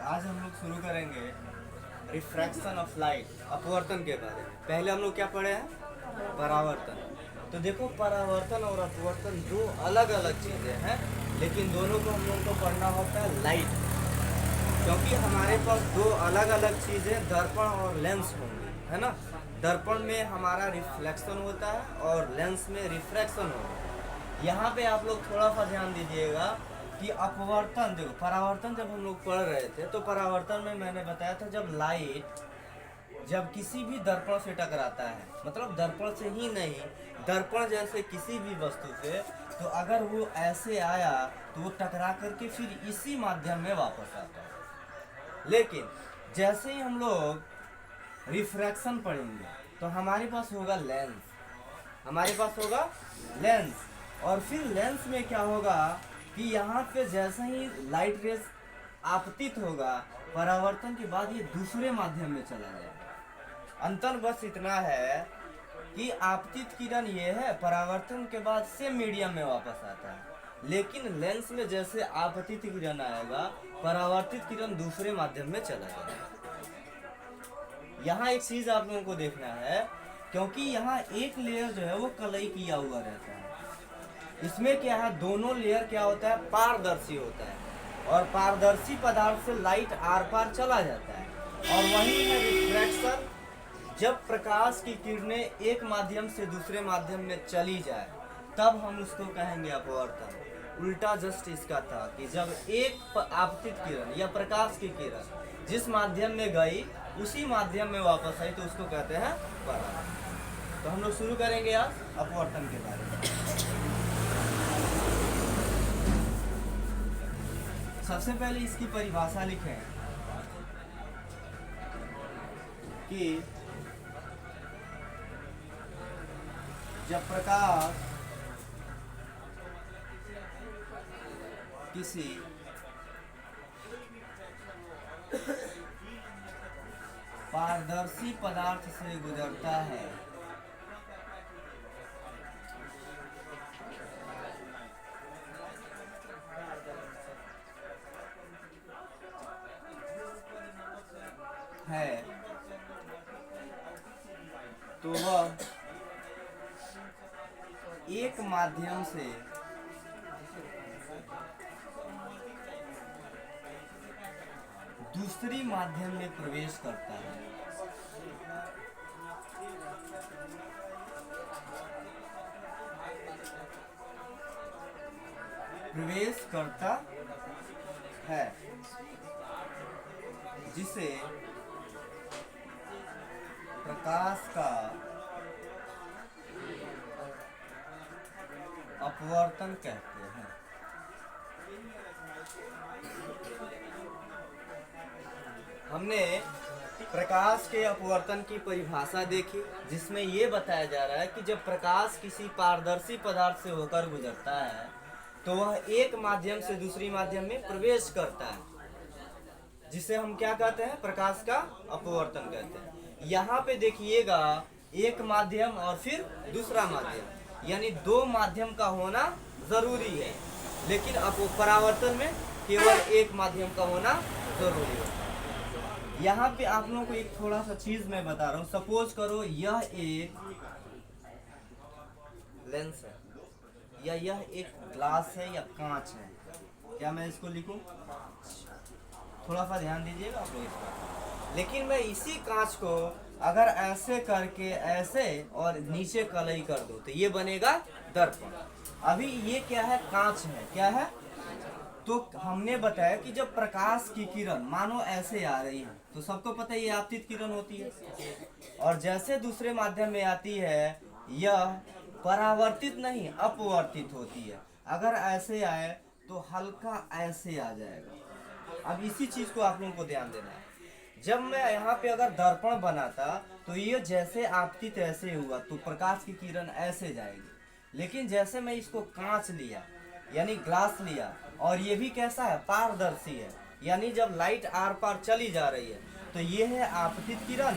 आज हम लोग शुरू करेंगे रिफ्रैक्शन ऑफ लाइट, अपवर्तन के बारे में। पहले हम लोग क्या पढ़े हैं? परावर्तन। तो देखो, परावर्तन और अपवर्तन दो अलग अलग चीज़ें हैं, लेकिन दोनों को हम लोग को पढ़ना होता है लाइट, क्योंकि हमारे पास दो अलग अलग चीज़ें दर्पण और लेंस होंगी, है ना। दर्पण में हमारा रिफ्लेक्शन होता है और लेंस में रिफ्रैक्शन होता है। यहाँ पे आप लोग थोड़ा सा ध्यान दीजिएगा कि अपवर्तन, देखो परावर्तन जब हम लोग पढ़ रहे थे तो परावर्तन में मैंने बताया था जब लाइट जब किसी भी दर्पण से टकराता है, मतलब दर्पण से ही नहीं, दर्पण जैसे किसी भी वस्तु से, तो अगर वो ऐसे आया तो वो टकरा करके फिर इसी माध्यम में वापस आता है। लेकिन जैसे ही हम लोग रिफ्रैक्शन पढ़ेंगे तो हमारे पास होगा लेंस, हमारे पास होगा लेंस। और फिर लेंस में क्या होगा कि यहाँ पे जैसे ही लाइट रेस आपतित होगा, परावर्तन के बाद ये दूसरे माध्यम में चला जाएगा। अंतर बस इतना है कि आपतित किरण ये है, परावर्तन के बाद सेम मीडियम में वापस आता है। लेकिन लेंस में जैसे आपतित किरण आएगा, परावर्तित किरण दूसरे माध्यम में चला जाएगा। यहाँ एक चीज आप लोगों को देखना है, क्योंकि यहाँ एक लेयर जो है वो कलई किया हुआ रहता है। इसमें क्या है, दोनों लेयर क्या होता है, पारदर्शी होता है, और पारदर्शी पदार्थ से लाइट आर पार चला जाता है। और वही है रिफ्रैक्शन, जब प्रकाश की किरणें एक माध्यम से दूसरे माध्यम में चली जाए तब हम उसको कहेंगे अपवर्तन। उल्टा जस्ट इसका था कि जब एक आपतित किरण या प्रकाश की किरण जिस माध्यम में गई उसी माध्यम में वापस आई तो उसको कहते हैं परावर्तन। तो हम लोग शुरू करेंगे आज अपवर्तन के बारे में। सबसे पहले इसकी परिभाषा लिखें कि जब प्रकाश किसी पारदर्शी पदार्थ से गुजरता है तो वह एक माध्यम से दूसरी माध्यम में प्रवेश करता है। प्रवेश करता है, जिसे प्रकाश का अपवर्तन कहते हैं। हमने प्रकाश के अपवर्तन की परिभाषा देखी, जिसमें यह बताया जा रहा है कि जब प्रकाश किसी पारदर्शी पदार्थ से होकर गुजरता है तो वह एक माध्यम से दूसरी माध्यम में प्रवेश करता है, जिसे हम क्या कहते हैं, प्रकाश का अपवर्तन कहते हैं। यहाँ पे देखिएगा, एक माध्यम और फिर दूसरा माध्यम, यानी दो माध्यम का होना जरूरी है, लेकिन परावर्तन में केवल एक माध्यम का होना जरूरी है। यहाँ पे आप लोगों को एक थोड़ा सा चीज मैं बता रहा हूँ। सपोज करो यह एक लेंस है, या यह एक ग्लास है या कांच है। क्या मैं इसको लिखूं? थोड़ा सा ध्यान दीजिएगा आप लोग इस पर। लेकिन मैं इसी कांच को अगर ऐसे करके ऐसे और नीचे कलई कर दूं तो ये बनेगा दर्पण। अभी ये क्या है, कांच है, क्या है। तो हमने बताया कि जब प्रकाश की किरण मानो ऐसे आ रही है तो सबको पता है ये आपतित किरण होती है, और जैसे दूसरे माध्यम में आती है यह परावर्तित नहीं अपवर्तित होती है। अगर ऐसे आए तो हल्का ऐसे आ जाएगा। अब इसी चीज को आप लोगों को ध्यान देना है। जब मैं यहाँ पे अगर दर्पण बनाता तो ये जैसे आपतित ऐसे हुआ तो प्रकाश की किरण ऐसे जाएगी, लेकिन जैसे मैं इसको कांच लिया यानी ग्लास लिया, और ये भी कैसा है, पारदर्शी है, यानी जब लाइट आर पार चली जा रही है तो ये है आपतित किरण।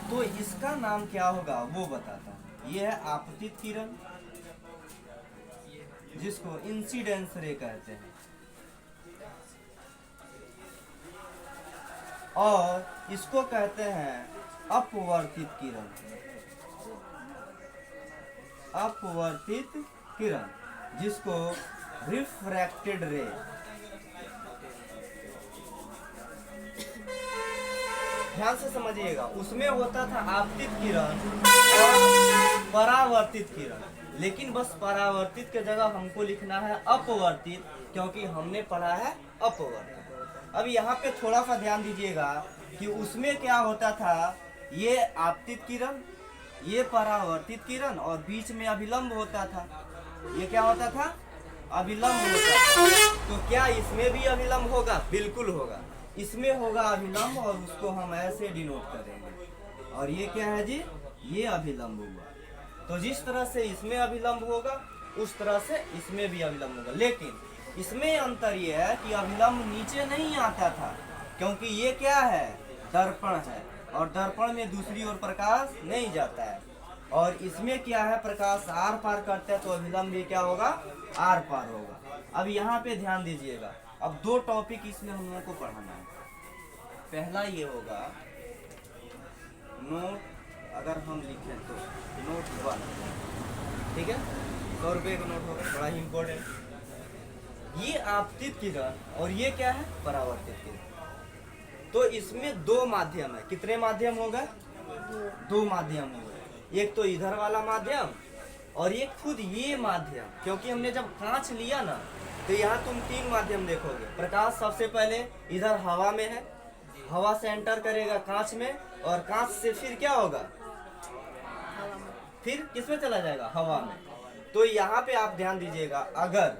तो इसका नाम क्या होगा वो बताता हूँ। ये है आपतित किरण, जिसको इंसिडेंस रे कहते हैं। और इसको कहते हैं अपवर्तित किरण। अपवर्तित किरण जिसको रिफ्रैक्टेड रे। ध्यान से समझिएगा, उसमें होता था आपतित किरण और परावर्तित किरण, लेकिन बस परावर्तित के जगह हमको लिखना है अपवर्तित, क्योंकि हमने पढ़ा है अपवर्तित। अब यहाँ पे थोड़ा सा ध्यान दीजिएगा कि उसमें क्या होता था, ये आपतित किरण, ये परावर्तित किरण और बीच में अभिलंब होता था। ये क्या होता था? अभिलंब होता था। तो क्या इसमें भी अभिलंब होगा? बिल्कुल होगा, इसमें होगा अभिलंब और उसको हम ऐसे डिनोट करेंगे। और ये क्या है जी? ये अभिलंब हुआ। तो जिस तरह से इसमें अभिलंब होगा उस तरह से इसमें भी अभिलंब होगा, लेकिन इसमें अंतर ये है कि अभिलंब नीचे नहीं आता था, क्योंकि ये क्या है? दर्पण है, और दर्पण में दूसरी ओर प्रकाश नहीं जाता है। और इसमें क्या है? प्रकाश आर पार करता है, तो अभिलंब भी क्या होगा? आर पार होगा। अब यहाँ पे ध्यान दीजिएगा, अब दो टॉपिक इसमें हम लोगों को पढ़ाना है। पहला ये होगा नोट, अगर हम लिखें तो नोट 1, ठीक है, 100 रुपये का नोट होगा, बड़ा ही इंपॉर्टेंट। ये आपतित किरण और ये क्या है? परावर्तित किरण। तो इसमें दो माध्यम है। कितने माध्यम होगा? दो माध्यम होगा। एक तो इधर वाला माध्यम और एक खुद ये माध्यम, क्योंकि हमने जब कांच लिया ना तो यहाँ तुम तीन माध्यम देखोगे। प्रकाश सबसे पहले इधर हवा में है, हवा से एंटर करेगा कांच में, और कांच से फिर क्या होगा? फिर किसमें चला जाएगा? हवा में। तो यहाँ पे आप ध्यान दीजिएगा, अगर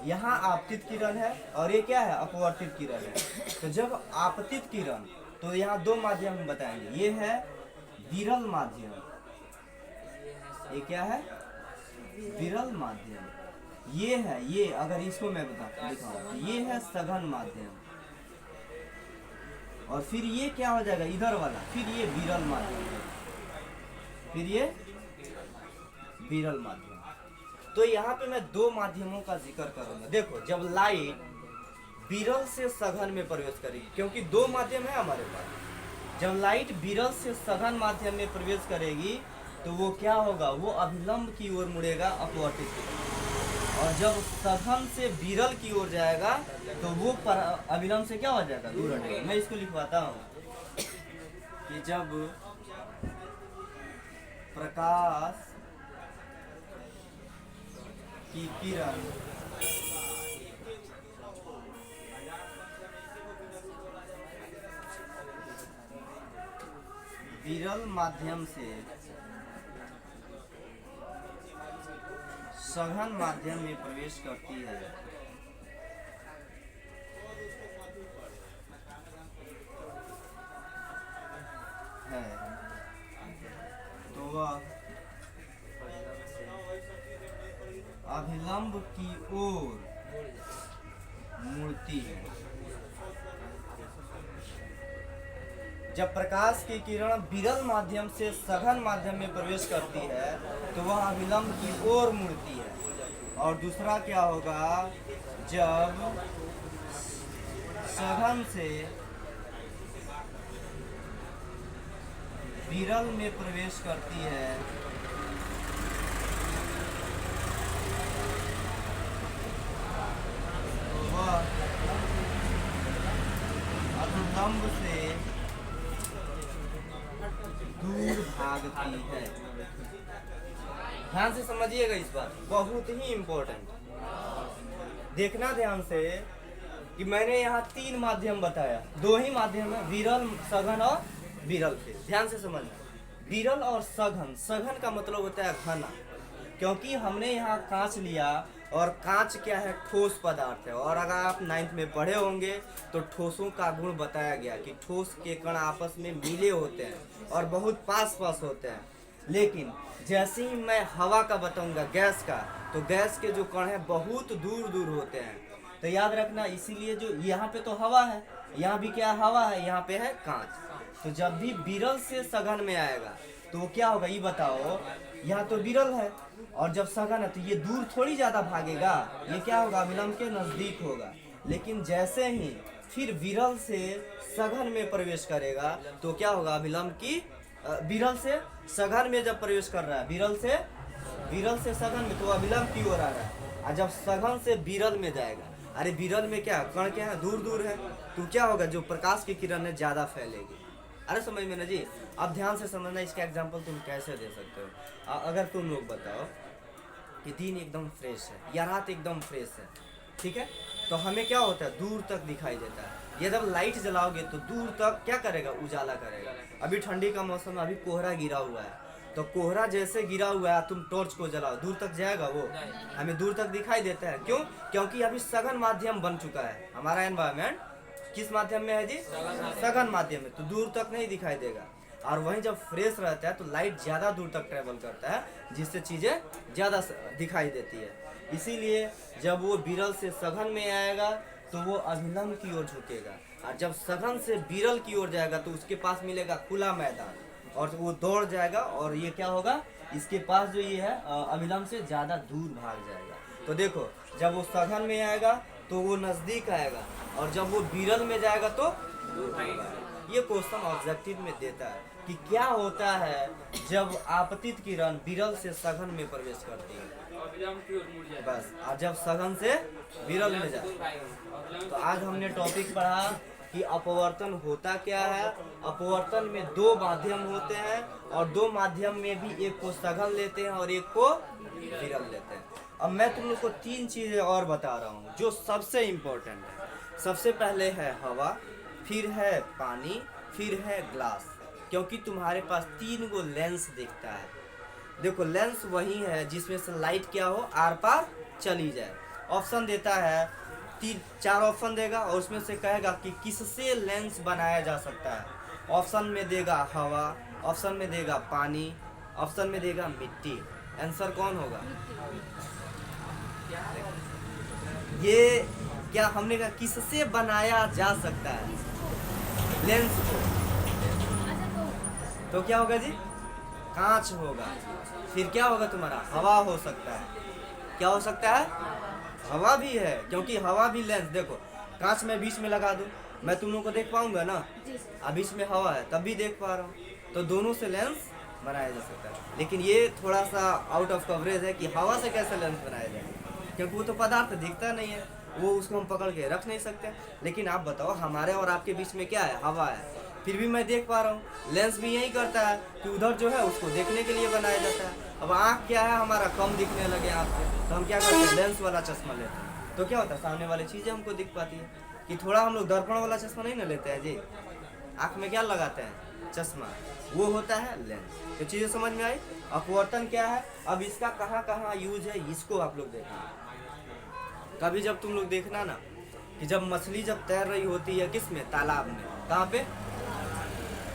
यहाँ आपतित किरण है और ये क्या है? अपवर्तित किरण है। तो जब आपतित किरण, तो यहाँ दो माध्यम हम बताएंगे। ये है विरल माध्यम, ये क्या है? विरल माध्यम। ये है, ये अगर इसको मैं दिखाऊं, ये है सघन माध्यम, और फिर ये क्या हो जाएगा? इधर वाला, फिर ये विरल माध्यम है, फिर ये विरल माध्यम। तो यहाँ पे मैं दो माध्यमों का जिक्र करूंगा। देखो, जब लाइट विरल से सघन में प्रवेश करेगी, क्योंकि दो माध्यम है हमारे पास, जब लाइट विरल से सघन माध्यम में प्रवेश करेगी तो वो क्या होगा? वो अभिलंब की ओर मुड़ेगा, अपवर्तित की। और जब सघन से विरल की ओर जाएगा तो वो अभिलंब से क्या हो जाएगा? दूर हटेगा। मैं इसको लिखवाता हूँ कि जब प्रकाश की किरण विरल माध्यम से सघन माध्यम में प्रवेश करती है तो वह अभिलंब की ओर मुड़ती है। जब प्रकाश की किरण विरल माध्यम से सघन माध्यम में प्रवेश करती है तो वह अभिलंब की ओर मुड़ती है। और दूसरा क्या होगा? जब सघन से विरल में प्रवेश करती है तो वह अभिलंब से दूर भागती है। ध्यान से समझिएगा, इस बात बहुत ही इम्पोर्टेंट। देखना ध्यान से कि मैंने यहाँ तीन माध्यम बताया, दो ही माध्यम है, विरल, सघन और विरल। से ध्यान से समझना, विरल और सघन। सघन का मतलब होता है घना, क्योंकि हमने यहाँ कांच लिया और कांच क्या है? ठोस पदार्थ है। और अगर आप 9th में पढ़े होंगे तो ठोसों का गुण बताया गया कि ठोस के कण आपस में मिले होते हैं और बहुत पास पास होते हैं। लेकिन जैसे ही मैं हवा का बताऊंगा, गैस का, तो गैस के जो कण हैं बहुत दूर दूर होते हैं। तो याद रखना, इसीलिए जो यहाँ पे तो हवा है, यहाँ भी क्या हवा है, यहाँ पे है कांच। तो जब भी विरल से सघन में आएगा तो वो क्या होगा? ये बताओ, यहाँ तो विरल है और जब सघन है तो ये दूर थोड़ी ज्यादा भागेगा, ये क्या होगा? अभिलंब के नजदीक होगा। लेकिन जैसे ही फिर विरल से सघन में प्रवेश करेगा तो क्या होगा, अभिलंब की विरल से सघन में जब प्रवेश कर रहा है, विरल से सघन में, तो अभिलंब की ओर आ रहा है। और जब सघन से विरल में जाएगा, अरे विरल में क्या कण क्या है, दूर दूर है, तो क्या होगा, जो प्रकाश की किरण है ज्यादा फैलेगी। अरे समझ में ना जी। अब ध्यान से समझना, इसका एग्जाम्पल तुम कैसे दे सकते हो। अगर तुम लोग बताओ कि दिन एकदम फ्रेश है या रात एकदम फ्रेश है, ठीक है, तो हमें क्या होता है, दूर तक दिखाई देता है। ये जब लाइट जलाओगे तो दूर तक क्या करेगा, उजाला करेगा। अभी ठंडी का मौसम, अभी कोहरा गिरा हुआ है, तो कोहरा जैसे गिरा हुआ है, तुम टॉर्च को जलाओ, दूर तक जाएगा वो, हमें दूर तक दिखाई देता है। क्यों? क्योंकि अभी सघन माध्यम बन चुका है हमारा एनवायरमेंट। किस माध्यम में है जी, सघन माध्यम में, तो दूर तक नहीं दिखाई देगा। और वहीं जब फ्रेश रहता है तो लाइट ज्यादा दूर तक ट्रेवल करता है, जिससे चीजें ज्यादा दिखाई देती है। इसीलिए जब वो विरल से सघन में आएगा तो वो अभिलंब की ओर झुकेगा, और जब सघन से विरल की ओर जाएगा तो उसके पास मिलेगा खुला मैदान, और वो दौड़ जाएगा, और ये क्या होगा, इसके पास जो ये है अभिलंब से ज्यादा दूर भाग जाएगा। तो देखो, जब वो सघन में आएगा तो वो नजदीक आएगा, और जब वो विरल में जाएगा तो दूर भागेगा। ये क्वेश्चन ऑब्जेक्टिव में देता है कि क्या होता है जब आपतित किरण विरल से सघन में प्रवेश करती है, बस। और जब सघन से विरल में जाए, तो आज हमने टॉपिक पढ़ा कि अपवर्तन होता क्या है। अपवर्तन में दो माध्यम होते हैं, और दो माध्यम में भी एक को सघन लेते हैं और एक को विरल लेते हैं। अब मैं तुम लोग को तीन चीजें और बता रहा हूँ जो सबसे इम्पोर्टेंट है। सबसे पहले है हवा, फिर है पानी, फिर है ग्लास। क्योंकि तुम्हारे पास तीन गो लेंस दिखता है। देखो, लेंस वही है जिसमें से लाइट क्या हो, आर पार चली जाए। ऑप्शन देता है, तीन चार ऑप्शन देगा, और उसमें से कहेगा कि किससे लेंस बनाया जा सकता है। ऑप्शन में देगा हवा, ऑप्शन में देगा पानी, ऑप्शन में देगा मिट्टी। आंसर कौन होगा? ये क्या हमने कहा, किससे बनाया जा सकता है लेंस को, तो क्या होगा जी, कांच होगा। फिर क्या होगा तुम्हारा, हवा हो सकता है। क्या हो सकता है? हवा भी है, क्योंकि हवा भी लेंस। देखो, कांच में बीच में लगा दूं, मैं तुम लोग को देख पाऊंगा ना, अब बीच में हवा है तब भी देख पा रहा हूँ, तो दोनों से लेंस बनाया जा सकता है। लेकिन ये थोड़ा सा आउट ऑफ कवरेज है कि हवा से कैसे लेंस बनाया जाए, क्योंकि वो तो पदार्थ दिखता नहीं है, वो उसको हम पकड़ के रख नहीं सकते। लेकिन आप बताओ, हमारे और आपके बीच में क्या है, हवा है, फिर भी मैं देख पा रहा हूँ। लेंस भी यही करता है कि उधर जो है उसको देखने के लिए बनाया जाता है। अब आँख क्या है, हमारा कम दिखने लगे आँख से, तो हम क्या करते हैं, लेंस वाला चश्मा लेते हैं। तो क्या होता है, सामने वाली चीज़ें हमको दिख पाती है। कि थोड़ा हम लोग दर्पण वाला चश्मा नहीं ना लेते हैं जी, आँख में क्या लगाते हैं, चश्मा, वो होता है लेंस। तो चीज़ें समझ में आई। अपवर्तन क्या है, अब इसका कहाँ कहाँ यूज है, इसको आप लोग देखना। कभी जब तुम लोग देखना ना कि जब मछली जब तैर रही होती है, किस में, तालाब में, कहाँ पे,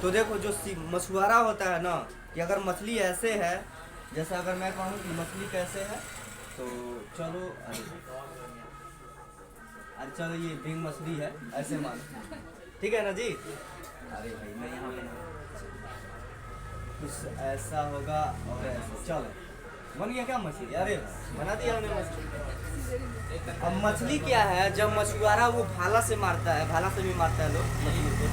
तो देखो जो मछुआरा होता है ना, कि अगर मछली ऐसे है, जैसे अगर मैं कहूँ कि मछली कैसे है, तो चलो, अरे चलो ये बिंग मछली है, ऐसे मान, ठीक है ना जी। अरे भाई मैं यहाँ पे कुछ ऐसा होगा और ऐसा, चलो बन गया क्या मछली, अरे बना दिया हमने मछली। अब मछली क्या है, जब मछुआरा वो भाला से मारता है, भाला से भी मारता है लोग मछली को,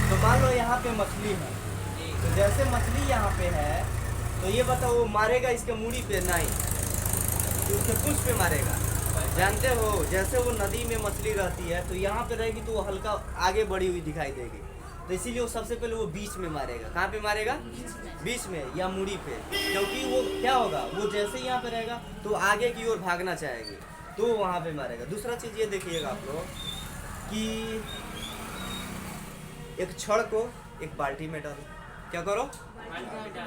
तो मान लो यहाँ पे मछली है, तो जैसे मछली यहाँ पे है, तो ये बताओ वो मारेगा इसके मूड़ी पे नहीं, तो उसके पूंछ पे मारेगा। जानते हो, जैसे वो नदी में मछली रहती है तो यहाँ पे रहेगी तो वो हल्का आगे बढ़ी हुई दिखाई देगी, तो इसीलिए वो सबसे पहले वो बीच में मारेगा। कहाँ पे मारेगा, बीच में या मूड़ी पे, क्योंकि वो क्या होगा, वो जैसे यहाँ पे रहेगा तो आगे की ओर भागना चाहेगी, तो वहाँ पे मारेगा। दूसरा चीज ये देखिएगा आप लोग कि एक छड़ को एक बाल्टी में डालो, क्या करो,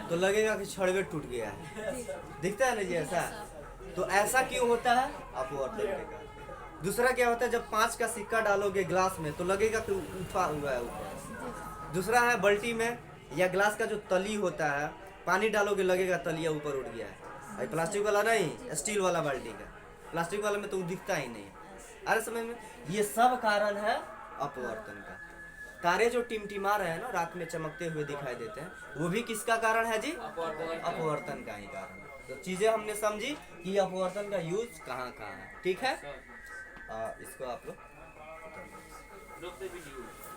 तो लगेगा कि छड़ में टूट गया है, दिखता है ना जी ऐसा। तो ऐसा क्यों होता है, अपवर्तन के कारण। दूसरा क्या होता है, जब 5 का सिक्का डालोगे ग्लास में तो लगेगा कि उठा हुआ है ऊपर। दूसरा है बाल्टी में या ग्लास का जो तली होता है, पानी डालोगे लगेगा तलिया ऊपर उठ गया है। प्लास्टिक वाला नहीं, स्टील वाला बाल्टी का, प्लास्टिक वाला में तो दिखता ही नहीं। अरे समझ में, ये सब कारण है अपवर्तन का। तारे जो टिमटिमा रहे हैं ना, रात में चमकते हुए दिखाई देते हैं, वो भी किसका कारण है जी, अपवर्तन का ही कारण है। तो चीजें हमने समझी कि अपवर्तन का यूज कहाँ कहाँ है, ठीक है। इसको आप लोग करना। रोक दे वीडियो।